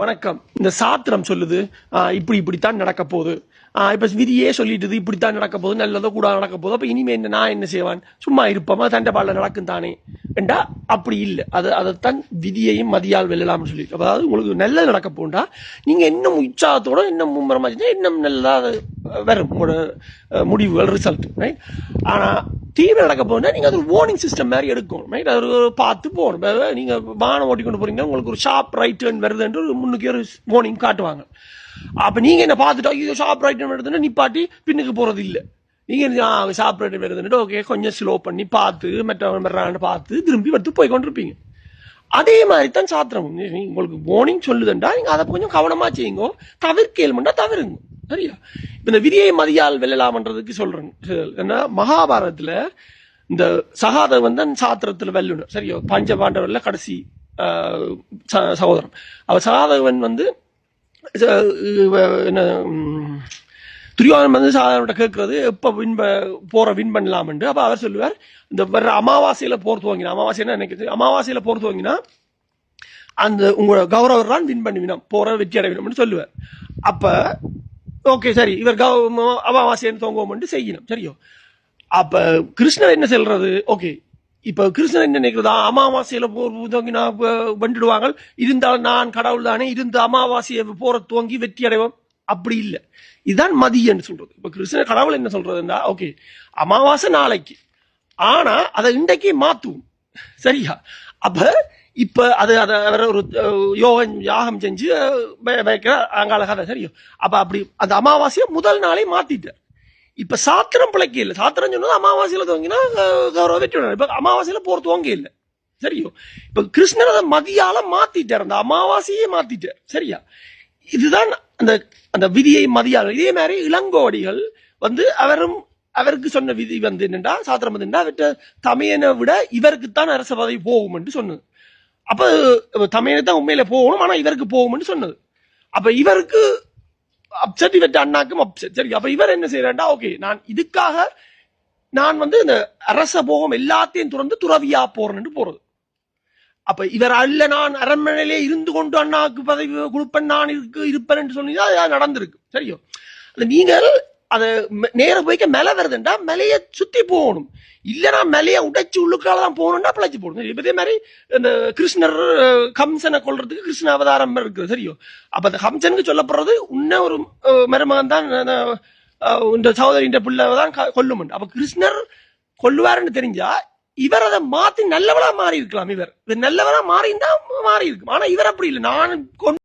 வணக்கம். இந்த சாத்திரம் சொல்லுது இப்படித்தான் நடக்க போகுது. இப்ப விதியே சொல்லிட்டு இப்படித்தான் நடக்க போகுது, நல்லதோ கூட நடக்க போகுது. அப்ப இனிமே என்ன நான் என்ன செய்வான், சும்மா இருப்போமா, தண்டபால நடக்கும் தானே என்றா அப்படி இல்லை. அதைத்தான் விதியையும் மதியால் வெல்லலாம்னு சொல்லி. அதாவது உங்களுக்கு நல்லது நடக்க போண்டா நீங்க இன்னும் உற்சாகத்தோட இன்னும் மும்முரமா இன்னும் நல்லதா வரும் உங்களோட முடிவுகள், ரிசல்ட். ரைட். ஆனா தீவிர நடக்க போனா நீங்க அது ஒரு வார்னிங் சிஸ்டம் மாதிரி எடுக்கணும். ரைட். அது பார்த்து போகணும். நீங்க வாகனம் ஓட்டிக்கொண்டு போறீங்கன்னா உங்களுக்கு ஒரு ஷார்ப் ரைட் டர்ன் வருது என்று முன்னுக்கு ஒரு வார்னிங் காட்டுவாங்க. அப்ப நீங்க என்ன பார்த்துட்டா இது ஷார்ப் ரைட் டர்ன் வருதுன்னு நிப்பாட்டி பின்னுக்கு போறது இல்லை. நீங்க ஷார்ப் ரைட் டர்ன் வருதுன்னு ஓகே கொஞ்சம் ஸ்லோ பண்ணி பார்த்து மற்றவங்க பார்த்து திரும்பி எடுத்து போய் கொண்டிருப்பீங்க. அதே மாதிரி தான் சாத்திரம். உங்களுக்கு வார்னிங் சொல்லுதுண்டா நீங்க அதை கொஞ்சம் கவனமா செய்யுங்க, தவிர்க்கேல்மெண்டா தவிருங்க. சரியா? இந்த விதியை மதியால் வெல்லலாம்ன்றதுக்கு சொல்றேன். ஏன்னா மகாபாரதத்துல இந்த சகாதேவன் தான் சாத்திரத்துல வெல்லணும். சரியா? பஞ்ச பாண்டவர்ல கடைசி சகோதரன். அவர் சகாதேவன் என்ன துரியோதனன் சாதாரண கேட்கறது எப்ப வின் பண்ணலாம் என்று. அப்ப அவர் சொல்லுவார், இந்த வர்ற அமாவாசையில போர் துவங்கினா, அமாவாசை நினைக்கிறது, அமாவாசையில போர் துவங்கினா அந்த உங்களோட கௌரவர் தான் வின் பண்ணுவினோம், போற வெற்றி அடைவினோம்னு சொல்லுவார். அப்ப ஓகே சரி, இவர் அமாவாசைன்னு தோங்குவோம் செய்யணும். சரியோ? அப்ப கிருஷ்ணர் என்ன சொல்றது, ஓகே இப்ப கிருஷ்ணன் என்ன நினைக்கிறதா, அமாவாசையில போர் துவங்கினா வென்றுடுவாங்க, இருந்தாலும் நான் கடவுள் தானே, இருந்து அமாவாசையை போற துவங்கி வெற்றி அடைவோம். அப்படி இல்லை. இதுதான் மதியன்னு சொல்றது. இப்ப கிருஷ்ண கடவுள் என்ன சொல்றதுன்னா, ஓகே அமாவாசை நாளைக்கு, ஆனா அதை இன்றைக்கு மாத்துவோம். சரியா? அப்ப இப்ப அது ஒரு யாகம் செஞ்சு வைக்கிற அங்கால கதை. சரியோ? அப்ப அப்படி அந்த அமாவாசையை முதல் நாளே மாத்திட்டார். இப்ப சாத்திரம் பிழைக்க இல்லை. சாத்திரம் சொன்னது அமாவாசையில துவங்கினா கௌரவ வெற்றி. இப்ப அமாவாசையில போர் துவங்க இல்லை. சரியோ? இப்ப கிருஷ்ணர் அதை மதியால மாத்திட்டார், அந்த அமாவாசையே மாத்திட்டார். சரியா? இதுதான் அந்த அந்த விதியை மதியால். இதே மாதிரி இளங்கோடிகள் அவருக்கு சொன்ன விதி என்னண்டா, சாத்திரம் என்னண்டா, தமையனை விட இவருக்குத்தான் அரச பதவி போகும் என்று சொன்னது. அப்ப தமையனை தான் உண்மையில போகணும், ஆனா இவருக்கு போகும் சொன்னது. அப்ப இவருக்கு அப்செட், இவற்ற அண்ணாக்கும் அப்செட். சரி, அப்ப இவர் என்ன செய்யறா, ஓகே நான் இதுக்காக நான் இந்த அரச போகம் எல்லாத்தையும் துறந்து துறவியா போறேன்னு போறது. அப்ப இவர் அல்ல, நான் அரண்மனையிலே இருந்து கொண்டு அண்ணாக்கு பதவி கொடுப்பேன், நான் இருப்பேன் என்று சொன்னீங்க, அது நடந்திருக்கு. சரியோ? நீங்கள் அதை நேர போய்க்க மேல வருதுண்டா மேலைய சுத்தி போகணும். இல்லைன்னா மேலைய உடைச்சு உள்ளுக்கால தான் போகணும்னா பிழைச்சு போடணும். இதே மாதிரி இந்த கிருஷ்ணர் கம்சனை கொல்றதுக்கு கிருஷ்ண அவதாரம் இருக்குது. சரியோ? அப்ப அந்த கம்சனுக்கு சொல்லப்படுறது உன்ன ஒரு மருமகன் தான், இந்த சகோதரி பிள்ளைதான் கொல்லும். அப்ப கிருஷ்ணர் கொல்லுவாருன்னு தெரிஞ்சா இவர் அதை மாத்தி நல்லவளா மாறி இருக்கலாம். இவர் நல்லவளா மாறி இருந்தா மாறி இருக்கும். ஆனா இவர் அப்படி இல்லை, நான்